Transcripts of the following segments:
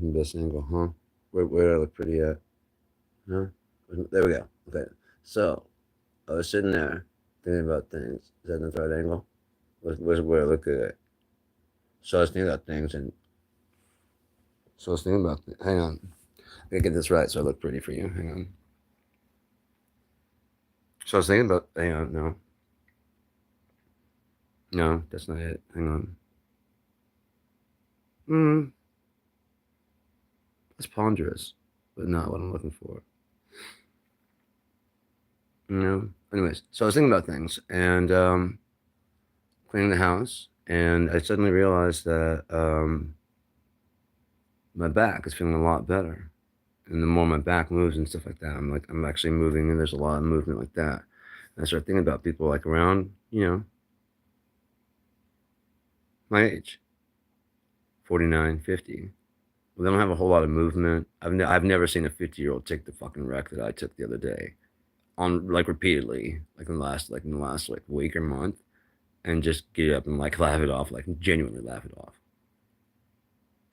fucking best angle, huh? Where do I look pretty at? Huh? There we go. Okay. So I was sitting there thinking about things. Is that the right angle? Where's where I look good at? So I was thinking about things, and so I was thinking about. Hang on, I gotta get this right so I look pretty for you. Hang on. So I was thinking about. Hang on, no, no, that's not it. Hang on. Hmm, that's ponderous, but not what I'm looking for. No. Anyways, so I was thinking about things and cleaning the house, and I suddenly realized that my back is feeling a lot better. And the more my back moves and stuff like that, I'm actually moving, and there's a lot of movement like that. And I start thinking about people like around, my age, 49, 50. Well, they don't have a whole lot of movement. I've never seen a 50-year-old take the fucking wreck that I took the other day on like repeatedly, like in the last like week or month, and just get up and like laugh it off, like genuinely laugh it off.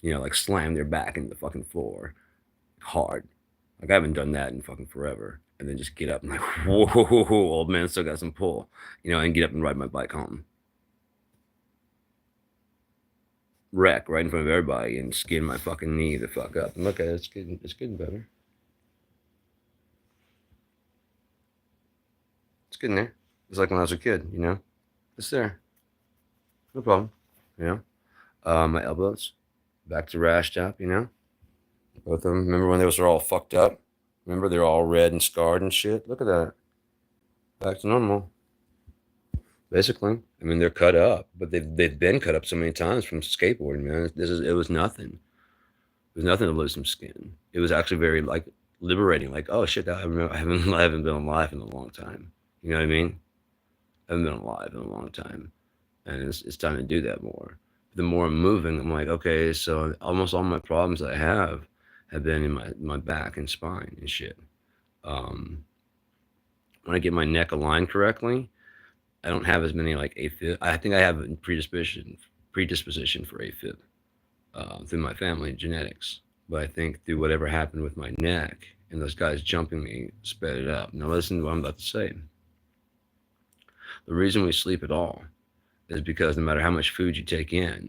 Like slam their back into the fucking floor hard. Like I haven't done that in fucking forever. And then just get up and like, whoa, old man still got some pull, and get up and ride my bike home. Wreck right in front of everybody and skin my fucking knee the fuck up. And look at it, it's getting better. It's getting there. It's like when I was a kid. It's there. No problem. You know? My elbows, back to rash top. Both of them. Remember when those were all fucked up? Remember they're all red and scarred and shit? Look at that. Back to normal. Basically, I mean they're cut up, but they've been cut up so many times from skateboarding, man. It was nothing. It was nothing to lose some skin. It was actually very like liberating. Like, oh shit, I haven't been alive in a long time. You know what I mean? I haven't been alive in a long time, and it's time to do that more. The more I'm moving, I'm like, okay, so almost all my problems I have been in my back and spine and shit. Um, when I get my neck aligned correctly, I don't have as many like AFib. I think I have a predisposition for AFib through my family genetics. But I think through whatever happened with my neck and those guys jumping me sped it up. Now listen to what I'm about to say. The reason we sleep at all is because no matter how much food you take in,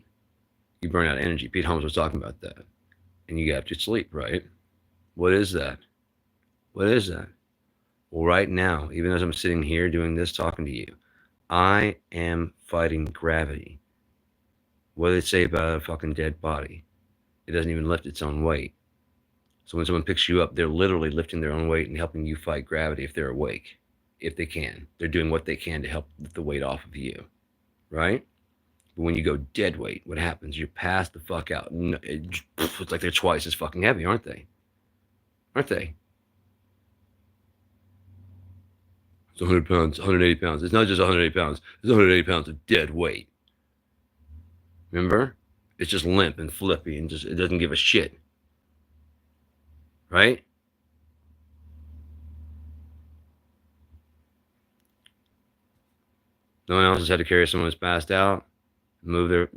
you burn out energy. Pete Holmes was talking about that. And you have to sleep, right? What is that? What is that? Well, right now, even as I'm sitting here doing this, talking to you, I am fighting gravity. What do they say about a fucking dead body? It doesn't even lift its own weight. So when someone picks you up, they're literally lifting their own weight and helping you fight gravity if they're awake, if they can. They're doing what they can to help lift the weight off of you, right? But when you go dead weight, what happens? You're passed the fuck out. It's like they're twice as fucking heavy, aren't they? Aren't they? It's 100 pounds, 180 pounds. It's not just 180 pounds. It's 180 pounds of dead weight. Remember? It's just limp and flippy and just it doesn't give a shit. Right? No one else has had to carry someone who's passed out, move their.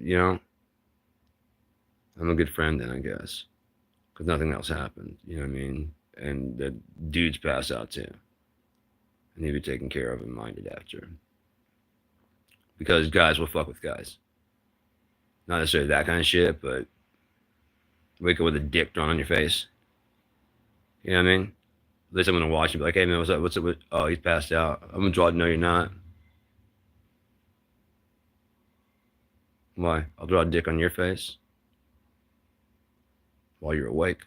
I'm a good friend then, I guess. Because nothing else happened. You know what I mean? And the dude's passed out too. And he'd be taken care of and minded after. Because guys will fuck with guys. Not necessarily that kind of shit, but wake up with a dick drawn on your face. You know what I mean? At least I'm gonna watch and be like, hey man, what's up? What's up? Oh, he's passed out. I'm gonna draw. No, you're not. Why? I'll draw a dick on your face while you're awake.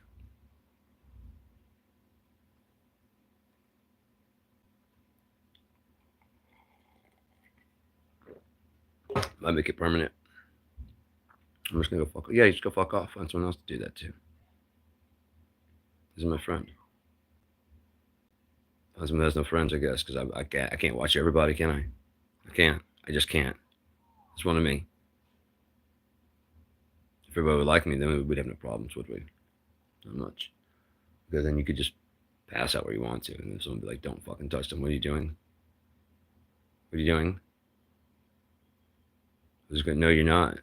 Might make it permanent. I'm just gonna go fuck. Yeah, you just go fuck off. Find someone else to do that too. This is my friend. Find someone that has no friends, I guess, because I can't watch everybody, can I? I can't. I just can't. It's one of me. If everybody would like me, then we'd have no problems, would we? Not much. Because then you could just pass out where you want to, and then someone would be like, "Don't fucking touch them. What are you doing? What are you doing?" I was going, "No, you're not,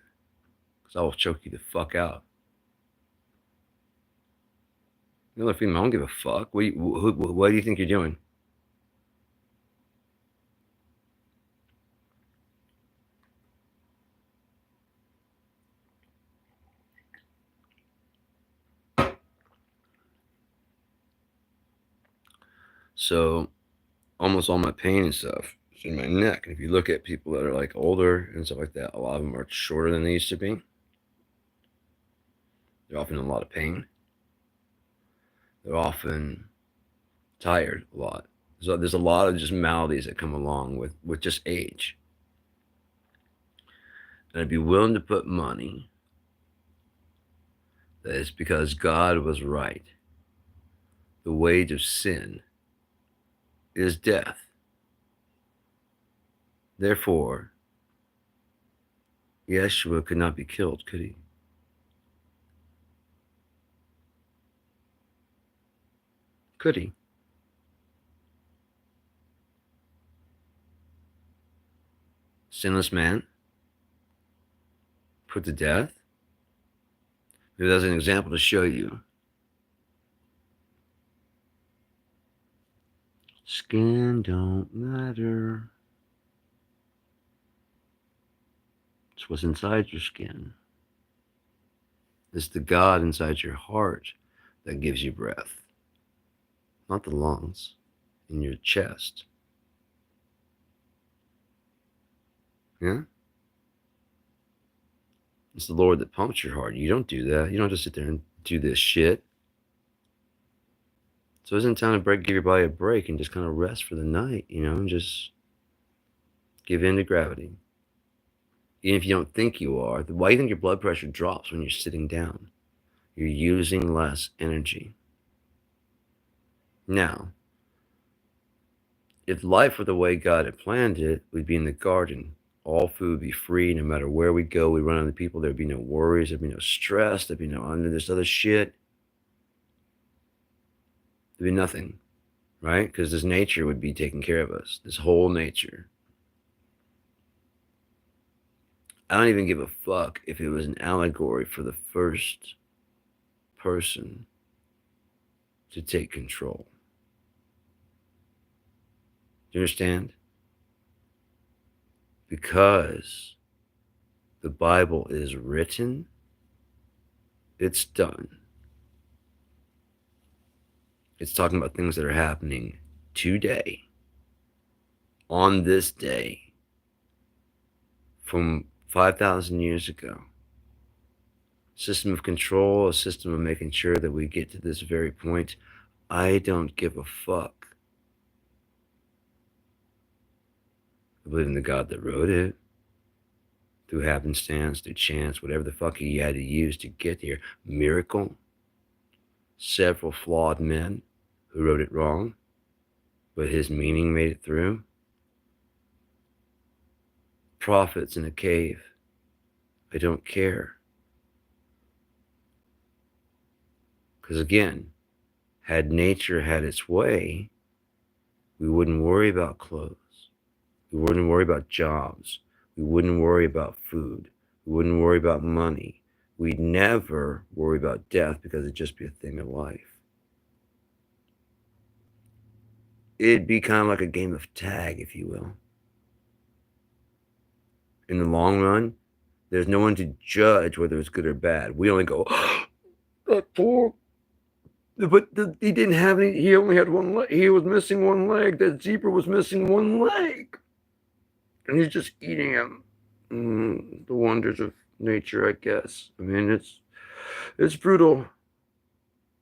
because I will choke you the fuck out." Male or female, I don't give a fuck. What do you think you're doing? So almost all my pain and stuff is in my neck. And if you look at people that are like older and stuff like that, a lot of them are shorter than they used to be. They're often in a lot of pain. They're often tired a lot. So there's a lot of just maladies that come along with just age. And I'd be willing to put money that it's because God was right. The wage of sin is death. Therefore, Yeshua could not be killed, could he? Could he? Sinless man put to death? Maybe that's an example to show you. Skin don't matter. It's what's inside your skin. It's the God inside your heart that gives you breath, not the lungs in your chest. Yeah? It's the Lord that pumps your heart. You don't do that. You don't just sit there and do this shit. So isn't it time to give your body a break and just kind of rest for the night, and just give in to gravity? Even if you don't think you are, why do you think your blood pressure drops when you're sitting down? You're using less energy. Now, if life were the way God had planned it, we'd be in the garden. All food would be free, no matter where we go. We run into people. There'd be no worries. There'd be no stress. There'd be no under this other shit. There'd be nothing, right? Because this nature would be taking care of us. This whole nature. I don't even give a fuck if it was an allegory for the first person to take control. Do you understand? Because the Bible is written, it's done. It's talking about things that are happening today, on this day, from 5,000 years ago. System of control, a system of making sure that we get to this very point. I don't give a fuck. I believe in the God that wrote it. Through happenstance, through chance, whatever the fuck he had to use to get here. Miracle. Several flawed men who wrote it wrong, but his meaning made it through. Prophets in a cave. I don't care. Because again, had nature had its way, we wouldn't worry about clothes. We wouldn't worry about jobs. We wouldn't worry about food. We wouldn't worry about money. We'd never worry about death because it'd just be a thing of life. It'd be kind of like a game of tag, if you will. In the long run, there's no one to judge whether it's good or bad. We only go, that poor, but he didn't have any, he only had one leg. He was missing one leg. That zebra was missing one leg. And he's just eating him. The wonders of nature, I guess. I mean, it's brutal.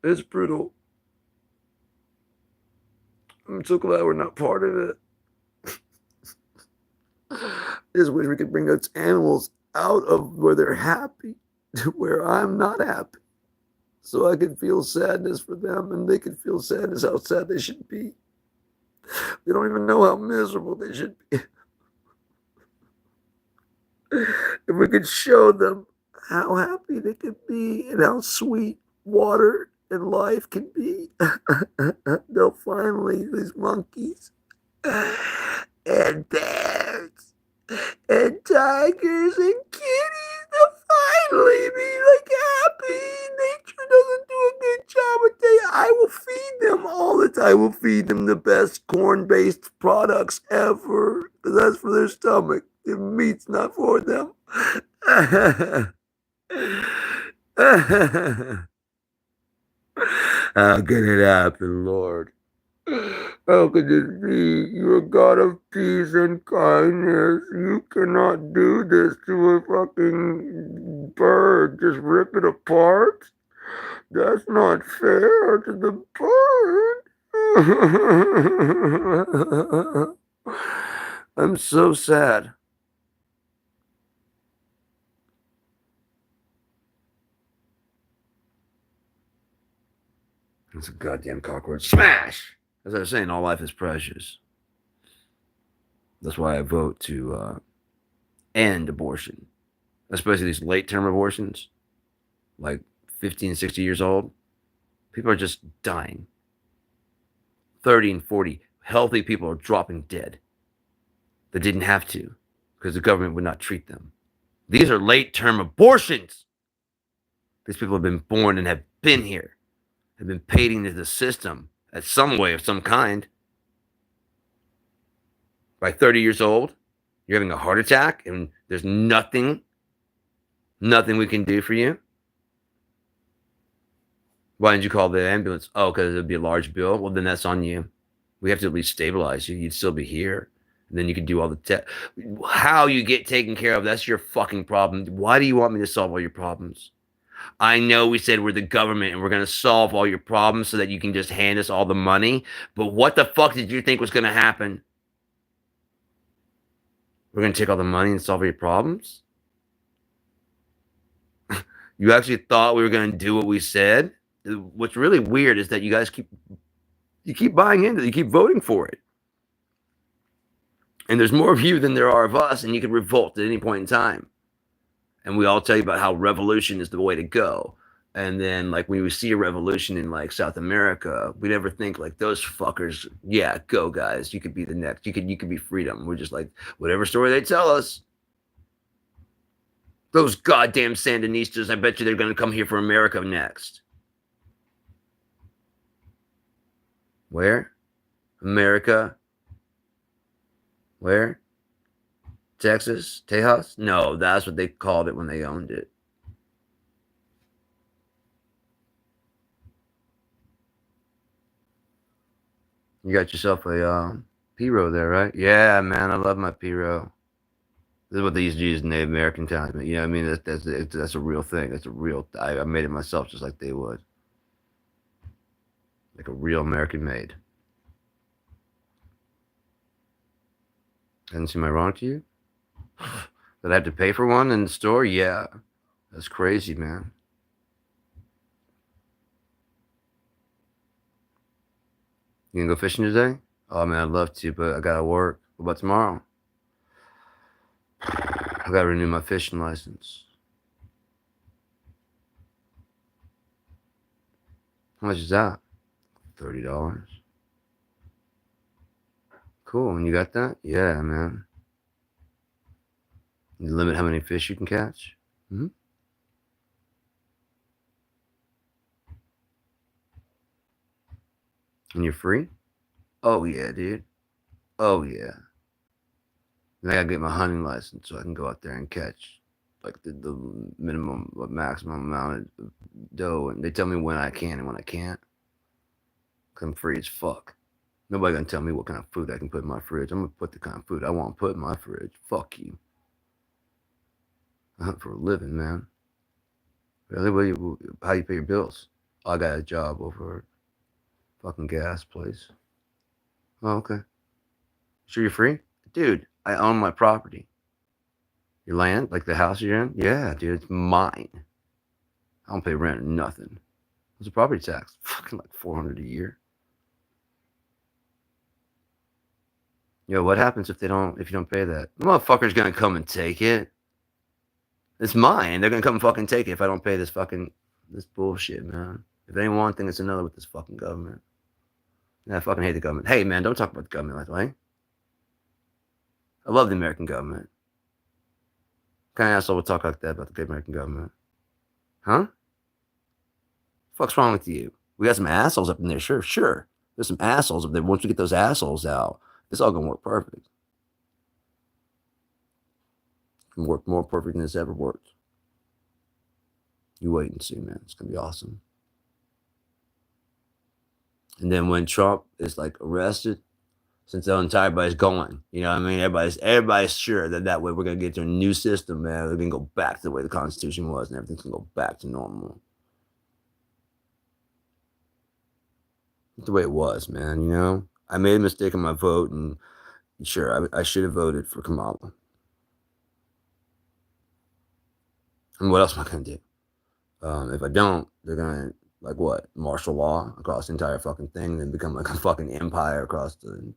It's brutal. I'm so glad we're not part of it. I just wish we could bring those animals out of where they're happy to where I'm not happy. So I can feel sadness for them and they can feel sadness how sad they should be. They don't even know how miserable they should be. If we could show them how happy they could be and how sweet water and life can be, they'll finally, these monkeys and bears and tigers and kitties, they'll finally be like happy. Nature doesn't do a good job. I tell you, I ambulance, I will feed them the best corn-based products ever. Because that's for their stomach. The meat's not for them. How can it happen, Lord? How could it be? You're a God of peace and kindness. You cannot do this to a fucking bird. Just rip it apart? That's not fair to the bird. I'm so sad. It's a goddamn cockroach. Smash! As I was saying, all life is precious. That's why I vote to end abortion, especially these late term abortions, like 15, 60 years old. People are just dying. 30 and 40 healthy people are dropping dead. They didn't have to because the government would not treat them. These are late term abortions. These people have been born and have been here, have been paid into the system at some way of some kind. By 30 years old, you're having a heart attack and there's nothing we can do for you. Why didn't you call the ambulance? Oh, because it'd be a large bill. Well, then that's on you. We have to at least stabilize you. You'd still be here. And then you can do all the how you get taken care of, that's your fucking problem. Why do you want me to solve all your problems? I know we said we're the government and we're going to solve all your problems so that you can just hand us all the money. But what the fuck did you think was going to happen? We're going to take all the money and solve your problems? You actually thought we were going to do what we said? What's really weird is that you guys keep buying into it. You keep voting for it. And there's more of you than there are of us, and you can revolt at any point in time. And we all tell you about how revolution is the way to go. And then, like, when we see a revolution in, like, South America, we never think, like, those fuckers, yeah, go, guys. You could be the next. You could be freedom. We're just like, whatever story they tell us. Those goddamn Sandinistas, I bet you they're going to come here for America next. Where? America? Where? Texas? Tejas? No, that's what they called it when they owned it. You got yourself a P-Row there, right? Yeah, man, I love my P-Row. This is what they used to use in Native American times. You know what I mean? That's a real thing. That's a real... I made it myself just like they would. Like a real American made. Doesn't seem ironic to you? That I have to pay for one in the store? Yeah. That's crazy, man. You gonna go fishing today? Oh, man, I'd love to, but I gotta work. What about tomorrow? I gotta renew my fishing license. How much is that? $30. Cool. And you got that? Yeah, man. You limit how many fish you can catch? Mm-hmm. And you're free? Oh, yeah, dude. Oh, yeah. And I gotta get my hunting license so I can go out there and catch like the minimum, maximum amount of doe. And they tell me when I can and when I can't. Cause I'm free as fuck. Nobody gonna tell me what kind of food I can put in my fridge. I'm gonna put the kind of food I want to put in my fridge. Fuck you. I hunt for a living, man. Really? How you pay your bills? Oh, I got a job over at fucking gas place. Oh, okay. Sure you're free? Dude, I own my property. Your land? Like the house you're in? Yeah, dude, it's mine. I don't pay rent or nothing. What's the property tax? Fucking like $400 a year. Yo, what happens if you don't pay that? The motherfucker's gonna come and take it. It's mine. They're gonna come and fucking take it if I don't pay this bullshit, man. If it ain't one thing, it's another with this fucking government. Yeah, I fucking hate the government. Hey, man, don't talk about the government like that way. I love the American government. What kind of asshole would talk like that about the American government? Huh? Fuck's wrong with you? We got some assholes up in there, sure. There's some assholes up there. Once we get those assholes out, it's all gonna work perfect. It can work more perfect than it's ever worked. You wait and see, man. It's gonna be awesome. And then when Trump is like arrested, since the entire everybody's going, you know what I mean? Everybody's sure that that way we're gonna get to a new system, man. We're gonna go back to the way the Constitution was, and everything's gonna go back to normal, the way it was, man. You know, I made a mistake in my vote, and sure, I should have voted for Kamala. And what else am I gonna do? If I don't, they're gonna like what martial law across the entire fucking thing, and then become like a fucking empire across the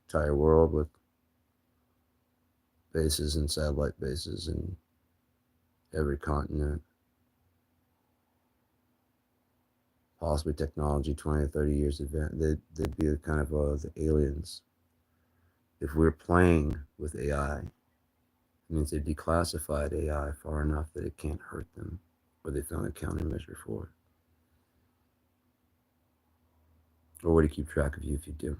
entire world with bases and satellite bases in every continent. Possibly technology 20 or 30 years advanced. They'd be kind of the aliens. If we're playing with AI, it means they've declassified AI far enough that it can't hurt them, or they found a countermeasure for it. Or way to keep track of you if you do.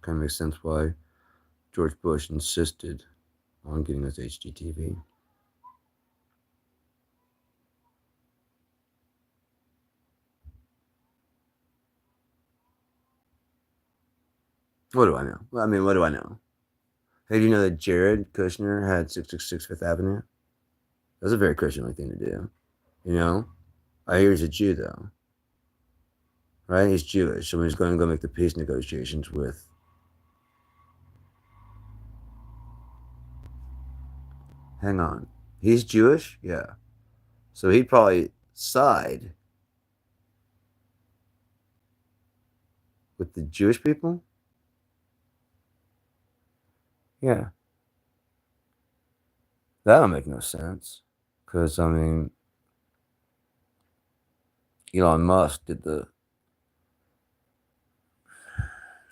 Kind of makes sense why George Bush insisted on getting us HGTV. What do I know? Well, I mean, what do I know? Hey, do you know that Jared Kushner had 666 Fifth Avenue? That's a very Christian-like thing to do. You know? I hear he's a Jew, though. Right? He's Jewish. So he's going to go make the peace negotiations with. Hang on. He's Jewish? Yeah. So he'd probably side with the Jewish people? Yeah. That don't make no sense. Because, I mean, Elon Musk did the.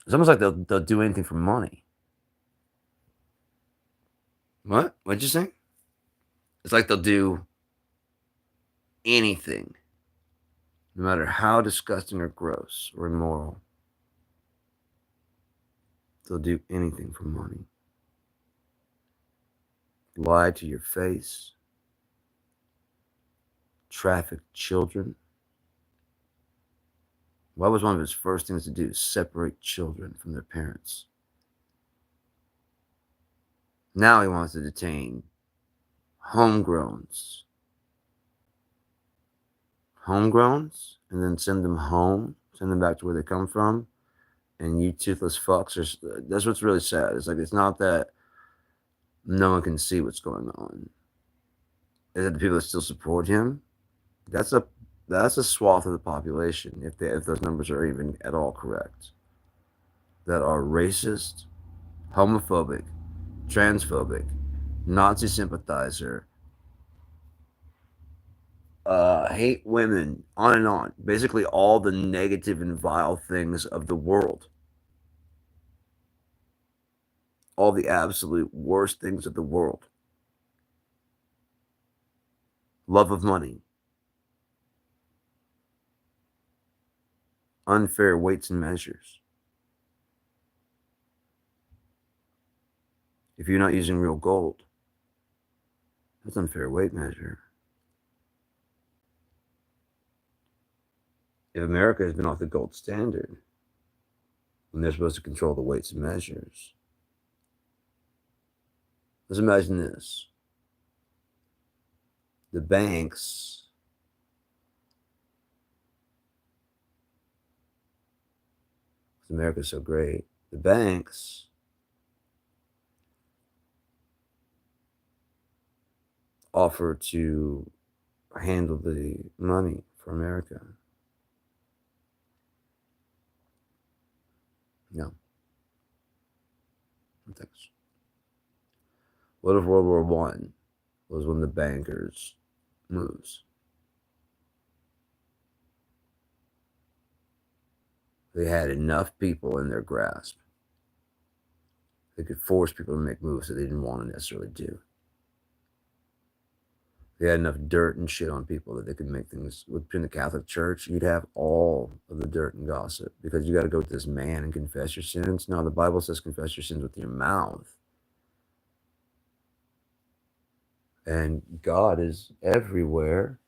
It's almost like they'll do anything for money. What? What'd you say? It's like they'll do anything, no matter how disgusting or gross or immoral. They'll do anything for money. Lie to your face. Traffic children. What was one of his first things to do? Separate children from their parents. Now he wants to detain homegrowns. Homegrowns? And then send them home, send them back to where they come from. And you toothless fucks are. That's what's really sad. It's like, it's not that no one can see what's going on. Is that the people that still support him? That's a that's a swath of the population, if those numbers are even at all correct, that are racist, homophobic, transphobic, Nazi sympathizer, hate women, on and on. Basically, all the negative and vile things of the world. All the absolute worst things of the world. Love of money. Unfair weights and measures. If you're not using real gold, that's unfair weight measure. If America has been off the gold standard, when they're supposed to control the weights and measures, let's imagine this. The banks America's so great. The banks offer to handle the money for America. No. Thanks. What if World War One was when the bankers moves? They had enough people in their grasp. They could force people to make moves that they didn't want to necessarily do. They had enough dirt and shit on people that they could make things. Within the Catholic Church, you'd have all of the dirt and gossip because you got to go to this man and confess your sins. No, the Bible says confess your sins with your mouth. And God is everywhere.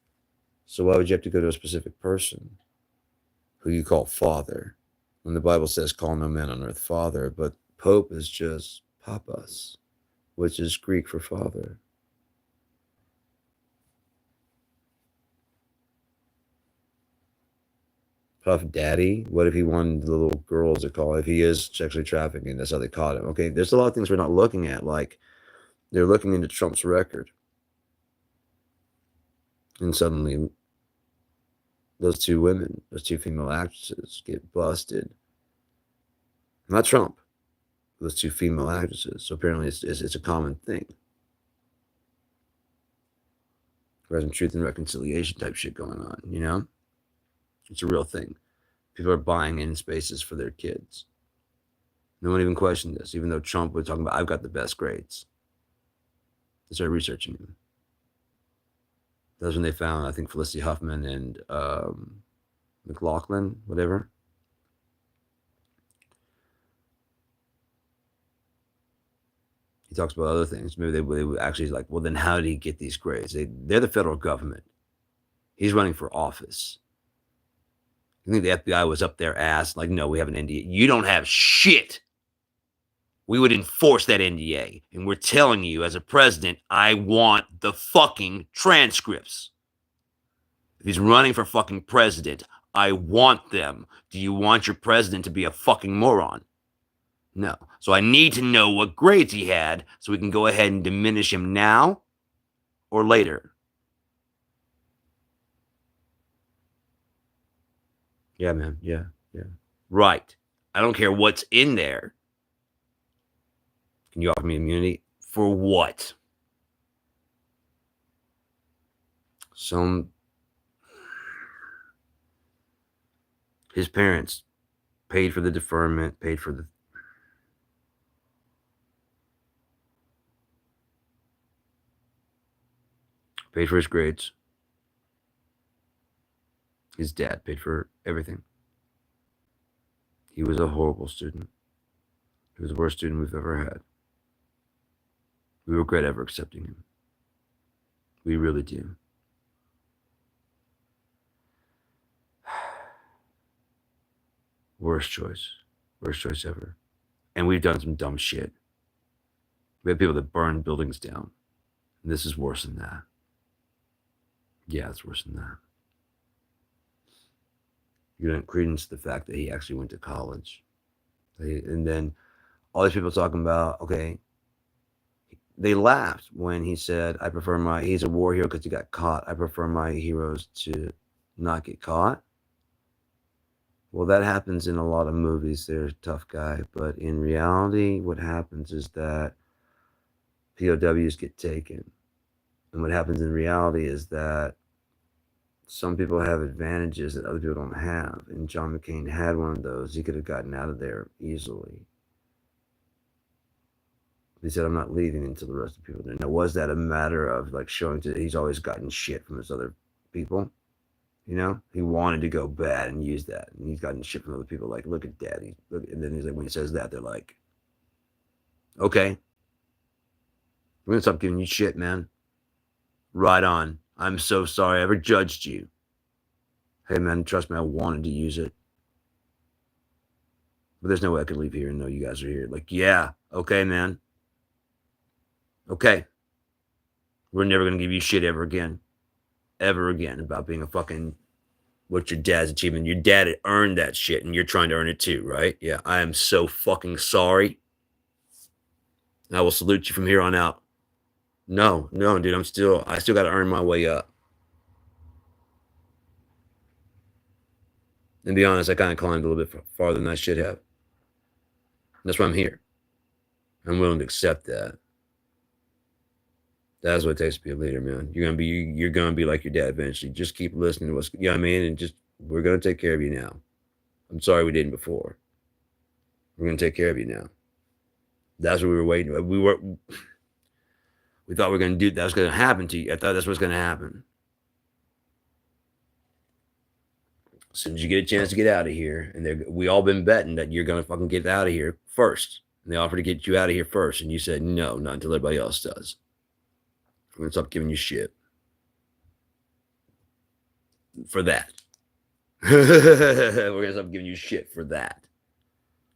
So why would you have to go to a specific person who you call Father? When the Bible says, call no man on earth Father, but Pope is just Papas, which is Greek for father. Puff Daddy? What if he wanted the little girls to call? If he is sexually trafficking, that's how they caught him. Okay, there's a lot of things we're not looking at. Like they're looking into Trump's record, and suddenly those two women, those two female actresses, get busted. Not Trump, those two female actresses. So apparently, it's a common thing. There's some truth and reconciliation type shit going on. You know, it's a real thing. People are buying in spaces for their kids. No one even questioned this, even though Trump was talking about, I've got the best grades. They started researching him. That's when they found, I think, Felicity Huffman and McLaughlin, whatever. He talks about other things. Maybe they would actually like, well, then how did he get these grades? They're the federal government. He's running for office. You think the FBI was up their ass? Like, no, we have an NDA. You don't have shit. We would enforce that NDA. And we're telling you, as a president, I want the fucking transcripts. If he's running for fucking president, I want them. Do you want your president to be a fucking moron? No. So I need to know what grades he had so we can go ahead and diminish him now or later. Yeah, man. Yeah. Right. I don't care what's in there. Can you offer me immunity? For what? His parents paid for the deferment, paid for his grades. His dad paid for everything. He was a horrible student. He was the worst student we've ever had. We regret ever accepting him. We really do. Worst choice. Worst choice ever. And we've done some dumb shit. We have people that burn buildings down. And this is worse than that. Yeah, it's worse than that. You don't credence the fact that he actually went to college. And then all these people talking about, okay, they laughed when he said, he's a war hero because he got caught. I prefer my heroes to not get caught. Well, that happens in a lot of movies. There's a tough guy. But in reality, what happens is that POWs get taken. And what happens in reality is that some people have advantages that other people don't have. And John McCain had one of those. He could have gotten out of there easily. He said, I'm not leaving until the rest of the people do. Now, was that a matter of like showing to he's always gotten shit from his other people? You know, he wanted to go bad and use that. And he's gotten shit from other people. Like, look at daddy. Look, and then he's like, when he says that, they're like, okay, we're going to stop giving you shit, man. Right on. I'm so sorry I ever judged you. Hey, man, trust me, I wanted to use it. But there's no way I could leave here and know you guys are here. Like, yeah, okay, man. Okay. We're never going to give you shit ever again. Ever again about being a fucking, what's your dad's achievement? Your dad had earned that shit and you're trying to earn it too, right? Yeah, I am so fucking sorry. And I will salute you from here on out. No, dude, I still got to earn my way up. And be honest, I kind of climbed a little bit farther than I should have. That's why I'm here. I'm willing to accept that. That's what it takes to be a leader, man. You're gonna be like your dad eventually. Just keep listening to what's, you know what I mean, and just we're gonna take care of you now. I'm sorry we didn't before. We're gonna take care of you now. That's what we were waiting. We thought we were going to do that was going to happen to you. I thought that's what's going to happen. As soon as you get a chance to get out of here, and we all been betting that you're going to fucking get out of here first. And they offered to get you out of here first, and you said no, not until everybody else does. I'm going to stop giving you shit for that. We're going to stop giving you shit for that,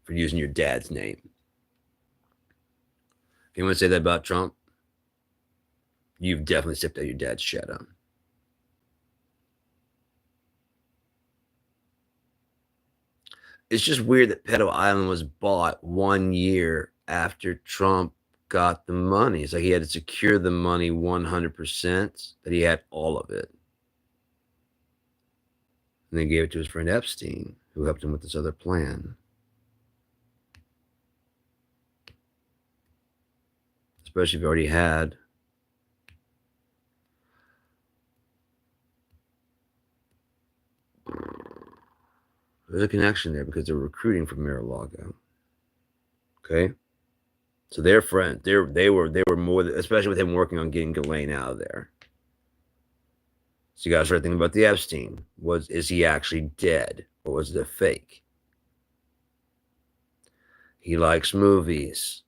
for using your dad's name. If you want to say that about Trump, you've definitely stepped out your dad's shadow. It's just weird that Pedo Island was bought 1 year after Trump got the money. It's like he had to secure the money 100%, that he had all of it. And then gave it to his friend Epstein, who helped him with this other plan. Especially if you already had there's a connection there because they're recruiting from Mar-a-Lago. Okay, so they're friends. They were more, especially with him working on getting Ghislaine out of there. So you guys start thinking about the Epstein. Is he actually dead, or was it a fake? He likes movies.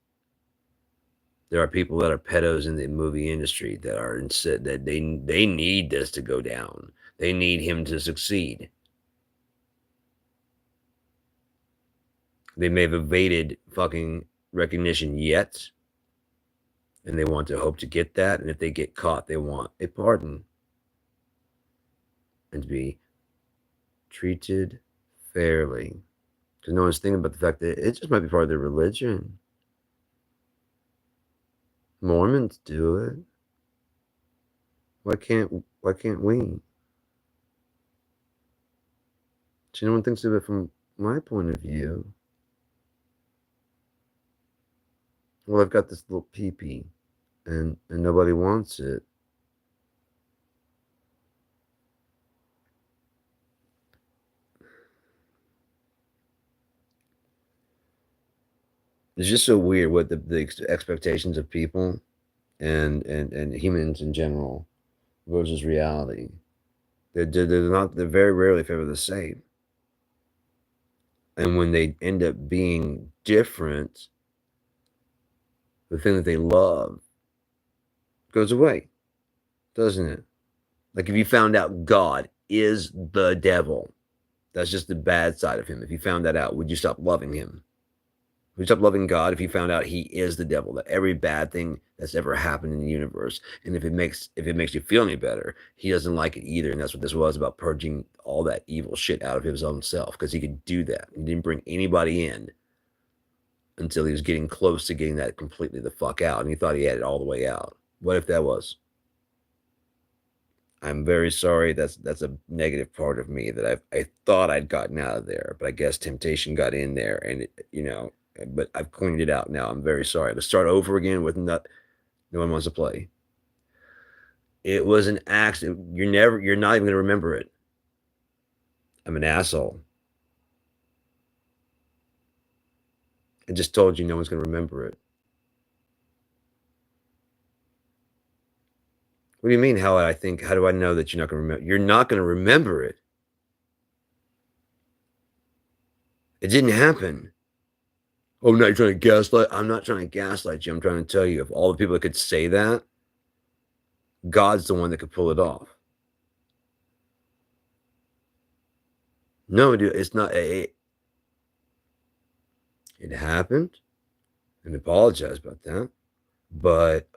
There are people that are pedos in the movie industry that are that they need this to go down. They need him to succeed. They may have evaded fucking recognition yet, and they want to hope to get that. And if they get caught, they want a pardon and to be treated fairly. Because no one's thinking about the fact that it just might be part of their religion. Mormons do it. Why can't we? So no one thinks of it from my point of view. Well, I've got this little peepee, and nobody wants it. It's just so weird what the expectations of people and humans in general versus reality. They're very rarely if ever the same. And when they end up being different, the thing that they love goes away, doesn't it? Like if you found out God is the devil, that's just the bad side of him. If you found that out, would you stop loving him? Would you stop loving God if you found out he is the devil, that every bad thing that's ever happened in the universe, and if it makes you feel any better, he doesn't like it either. And that's what this was about, purging all that evil shit out of his own self, because he could do that. He didn't bring anybody in until he was getting close to getting that completely the fuck out, and he thought he had it all the way out. What if that was? I'm very sorry. That's a negative part of me that I thought I'd gotten out of there, but I guess temptation got in there, and but I've cleaned it out now. I'm very sorry. To start over again with no one wants to play. It was an accident. You're not even gonna remember it. I'm an asshole. I just told you no one's gonna remember it. What do you mean? How do I know that you're not gonna remember? You're not gonna remember it. It didn't happen. Oh, now you're trying to gaslight. I'm not trying to gaslight you. I'm trying to tell you, of all the people that could say that, God's the one that could pull it off. No, dude, it's not. It happened, and apologize about that. But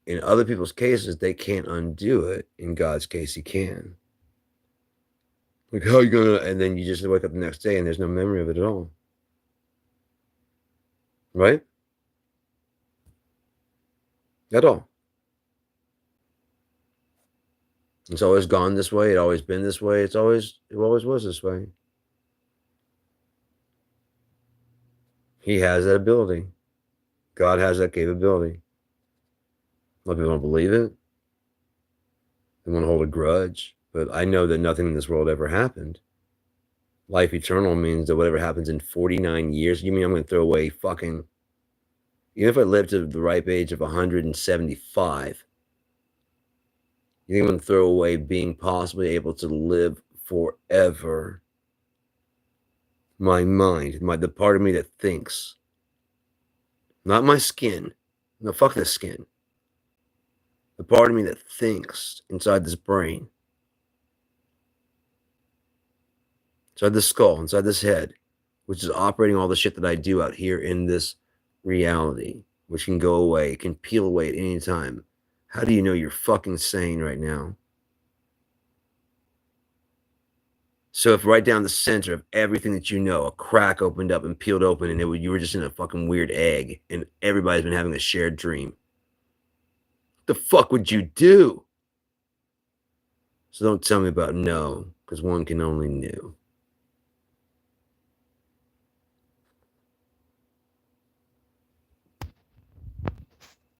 in other people's cases, they can't undo it. In God's case, He can. Like, how are you gonna? And then you just wake up the next day, and there's no memory of it at all. Right? At all. It's always gone this way. It always been this way. It always was this way. He has that ability. God has that capability. A lot of people don't believe it. They want to hold a grudge. But I know that nothing in this world ever happened. Life eternal means that whatever happens in 49 years, you mean I'm going to throw away fucking Even if I live to the ripe age of 175, you think I'm going to throw away being possibly able to live forever? My mind, the part of me that thinks, not my skin. No, fuck the skin. The part of me that thinks inside this brain, inside this skull, inside this head, which is operating all the shit that I do out here in this reality, which can go away, can peel away at any time. How do you know you're fucking sane right now? So if right down the center of everything that you know, a crack opened up and peeled open, and you were just in a fucking weird egg, and everybody's been having a shared dream, what the fuck would you do? So don't tell me about no, because one can only know.